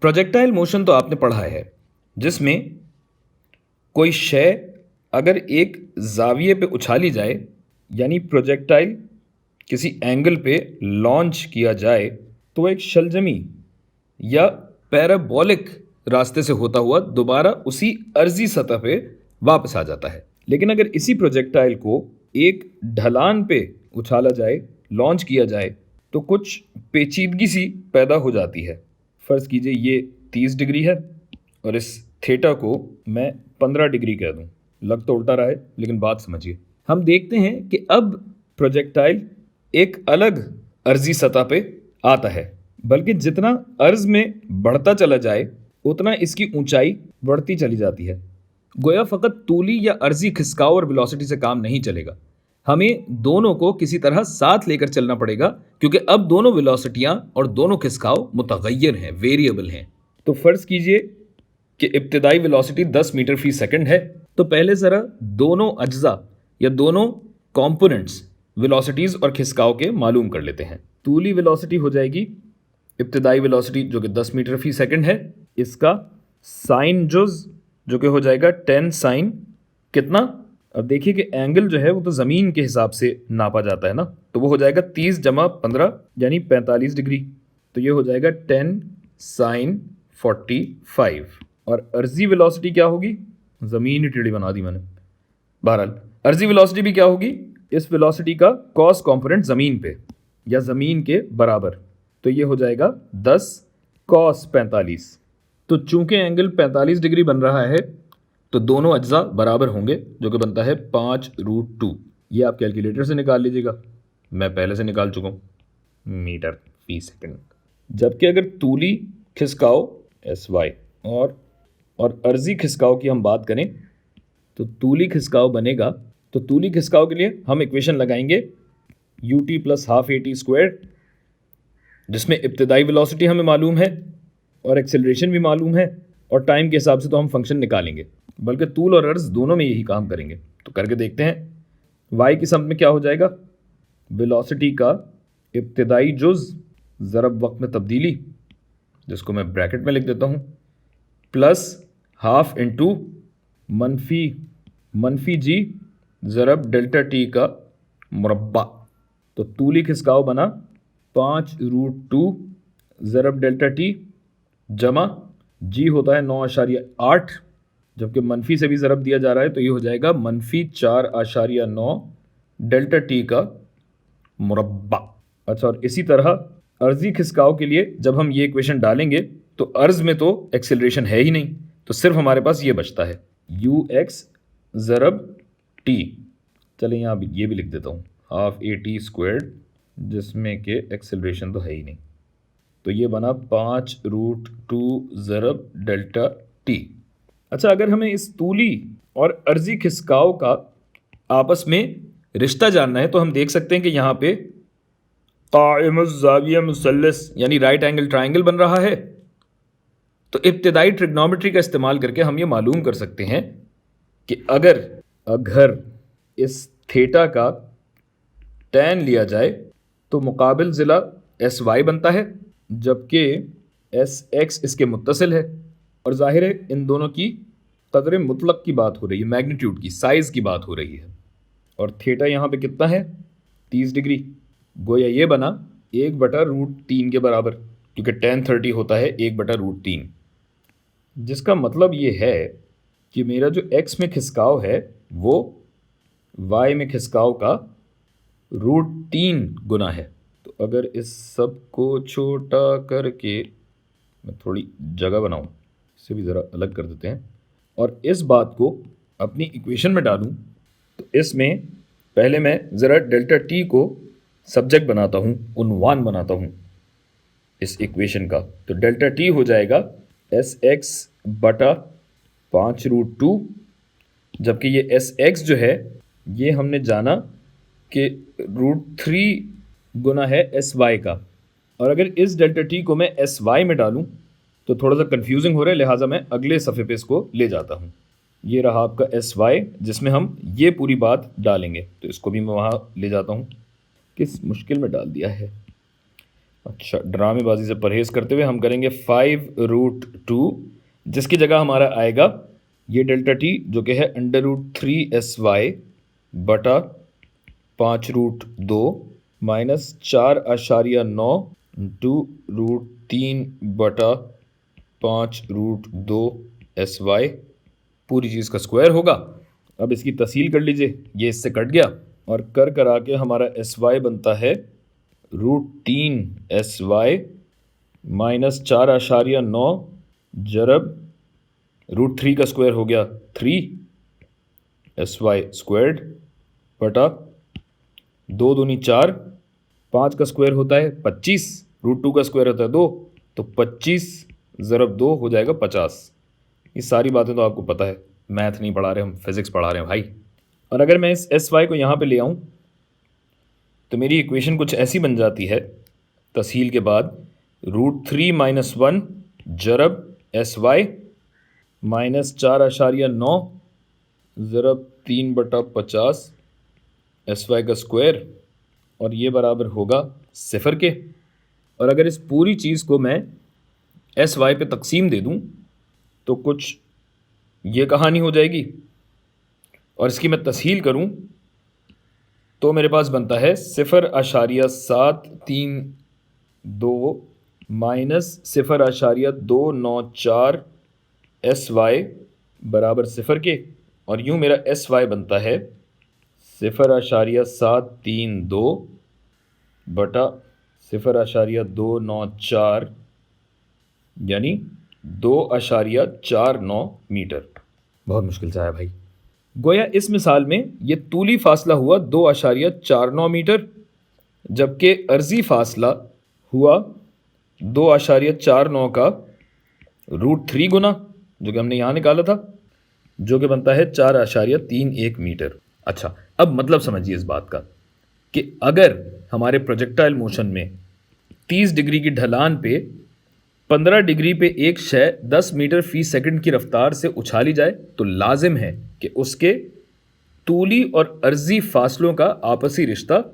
Projectile motion तो आपने पढ़ा है, जिसमें कोई शय अगर एक जाविये पे उछाली जाए, यानी प्रोजेक्टाइल किसी एंगल पे लॉन्च किया जाए, तो वह एक शलजमी या पैराबोलिक रास्ते से होता हुआ दोबारा उसी अर्जी सतह पे वापस आ जाता है। लेकिन अगर इसी प्रोजेक्टाइल को एक ढलान पे उछाला जाए, लॉन्च किया जाए, तो कुछ पेचीदगी सी पैदा हो जाती है। फ़र्ज़ कीजिए ये 30 डिग्री है और इस थीटा को मैं 15 डिग्री कह दूं। लग तो उल्टा रहा है, लेकिन बात समझिए। हम देखते हैं कि अब प्रोजेक्टाइल एक अलग अर्जी सतह पे आता है, बल्कि जितना अर्ज में बढ़ता चला जाए उतना इसकी ऊंचाई बढ़ती चली जाती है। गोया फ़कत तूली या अर्जी खिसकाव और वेलोसिटी से काम नहीं चलेगा, हमें दोनों को किसी तरह साथ लेकर चलना पड़ेगा, क्योंकि अब दोनों वेलोसिटियां और दोनों खिसकाव मुतगय्यर हैं, वेरिएबल हैं। तो फ़र्ज़ कीजिए कि इब्तिदाई वेलोसिटी 10 मीटर फी सेकंड है, तो पहले ज़रा दोनों अज्जा या दोनों कॉम्पोनेंट्स वेलोसिटीज़ और खिसकाव के मालूम कर लेते हैं। तूली वेलोसिटी हो जाएगी इब्तिदाई वेलोसिटी जो कि 10 मीटर फी सेकंड है, इसका साइन जुज़ जो कि हो जाएगा 10 साइन कितना। अब देखिए कि एंगल जो है वो तो ज़मीन के हिसाब से नापा जाता है ना, तो वो हो जाएगा 30 जमा 15 यानी 45 डिग्री। तो ये हो जाएगा 10 साइन 45। और अर्जी वेलोसिटी क्या होगी, ज़मीन ही टेढ़ी बना दी मैंने। बहरहाल अर्जी वेलोसिटी भी क्या होगी, इस वेलोसिटी का कॉस कंपोनेंट ज़मीन पे या ज़मीन के बराबर, तो ये हो जाएगा 10 कॉस 45। तो चूंकि एंगल 45 डिग्री बन रहा है तो दोनों अज्जा बराबर होंगे, जो कि बनता है 5√2। ये आप कैलकुलेटर से निकाल लीजिएगा, मैं पहले से निकाल चुका हूँ, मीटर फी सेकंड। जबकि अगर तूली खिसकाव SY और अर्जी खिसकाव की हम बात करें, तो तूली खिसकाव बनेगा, तो तूली खिसकाव के लिए हम इक्वेशन लगाएंगे ut + ½ AT², जिसमें इब्तिदाई वेलोसिटी हमें मालूम है और एक्सेलरेशन भी मालूम है, और टाइम के हिसाब से तो हम फंक्शन निकालेंगे, बल्कि तूल और अर्ज दोनों में यही काम करेंगे। तो करके देखते हैं। y की सम में क्या हो जाएगा, वेलोसिटी का इब्तिदाई जुज़ ज़रब वक्त में तब्दीली, जिसको मैं ब्रैकेट में लिख देता हूँ, प्लस ½ इंटू मनफी g ज़रब डेल्टा t का मुरब्बा। तो तूली खिसकाव बना 5√2 ज़रब डेल्टा t जमा g होता है 9.8, जबकि मनफी से भी ज़रब दिया जा रहा है, तो ये हो जाएगा -4.9 डेल्टा t का मुरब्बा। अच्छा, और इसी तरह अर्जी खिसकाव के लिए जब हम ये इक्वेशन डालेंगे तो अर्ज में तो एक्सेलरेशन है ही नहीं, तो सिर्फ हमारे पास ये बचता है ux ज़रब t। चलिए यहाँ ये भी लिख देता हूँ, ½ AT², जिसमें कि एक्सेलरेशन तो है ही नहीं, तो ये बना 5√2 ज़रब डेल्टा t। अच्छा, अगर हमें इस तूली और अर्जी खिसकाव का आपस में रिश्ता जानना है, तो हम देख सकते हैं कि यहाँ पे क़ाइमुज़ ज़ाविया मुसल्लस यानी राइट एंगल ट्राइंगल बन रहा है। तो इब्तिदाई ट्रिग्नोमेट्री का इस्तेमाल करके हम ये मालूम कर सकते हैं कि अगर इस थीटा का टैन लिया जाए तो मुकाबिल ज़िला SY बनता है, जबकि SX इसके मुत्तसिल है। और ज़ाहिर है इन दोनों की कदर मुतलक की बात हो रही है, मैग्नीट्यूड की, साइज़ की बात हो रही है। और थीटा यहाँ पे कितना है, 30 डिग्री। गोया ये बना 1/√3 के बराबर, क्योंकि tan 30 होता है 1/√3, जिसका मतलब ये है कि मेरा जो x में खिसकाव है वो y में खिसकाव का √3 गुना है। तो अगर इस सब को छोटा करके मैं थोड़ी जगह बनाऊं, इसे भी ज़रा अलग कर देते हैं, और इस बात को अपनी इक्वेशन में डालूं, तो इसमें पहले मैं ज़रा डेल्टा t को सब्जेक्ट बनाता हूं, उन्वान बनाता हूं इस इक्वेशन का। तो डेल्टा t हो जाएगा SX बटा 5√2, जबकि ये SX जो है ये हमने जाना कि √3 गुना है SY का। और अगर इस डेल्टा t को मैं SY में डालूं तो थोड़ा सा कंफ्यूजिंग हो रहा है, लिहाजा मैं अगले सफ़े पे इसको ले जाता हूं। ये रहा आपका SY, जिसमें हम ये पूरी बात डालेंगे, तो इसको भी मैं वहाँ ले जाता हूँ। किस मुश्किल में डाल दिया है। अच्छा, ड्रामेबाजी से परहेज करते हुए हम करेंगे 5√2, जिसकी जगह हमारा आएगा ये डेल्टा टी जो कि है √3 SY बटा 5√2 माइनस 4.9 इंटू √3 बटा 5√2 SY पूरी चीज़ का स्क्वायर होगा। अब इसकी तसील कर लीजिए, ये इससे कट गया और कर करा के हमारा SY बनता है √3 SY माइनस 4.9 जरब √3 का स्क्वायर हो गया 3 SY स्क्वायर्ड बटा 2 दूनी 4, 5 का स्क्वायर होता है 25, √2 का स्क्वायर होता है 2, तो 25 ज़रब 2 हो जाएगा 50। ये सारी बातें तो आपको पता है, मैथ नहीं पढ़ा रहे हम, फिज़िक्स पढ़ा रहे हैं भाई। और अगर मैं इस SY को यहाँ पे ले आऊँ तो मेरी इक्वेशन कुछ ऐसी बन जाती है तसहील के बाद, √3 - 1 जरब SY माइनस 4.9 ज़रब 3/50 SY का स्क्वायर और ये बराबर होगा 0 के। और अगर इस पूरी चीज़ को मैं SY पे तकसीम दे दूँ तो कुछ ये कहानी हो जाएगी और इसकी मैं तसहील करूँ तो मेरे पास बनता है 0.732 माइनस 0.294 SY बराबर 0 के। और यूँ मेरा SY बनता है 0.732 बटा 0.294 यानी 2.49 मीटर। बहुत मुश्किल से आया भाई। गोया इस मिसाल में ये तूली फासला हुआ 2.49 मीटर, जबकि अर्जी फासला हुआ 2.49 का √3 गुना, जो कि हमने यहाँ निकाला था, जो कि बनता है 4.31 मीटर। अच्छा, अब मतलब समझिए इस बात का कि अगर हमारे प्रोजेक्टाइल मोशन में 30 डिग्री की ढलान पे 15 डिग्री पे एक शय 10 मीटर फी सेकंड की रफ्तार से उछाली जाए तो लाजिम है कि उसके तूली और अर्जी फासलों का आपसी रिश्ता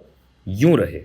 यूं रहे।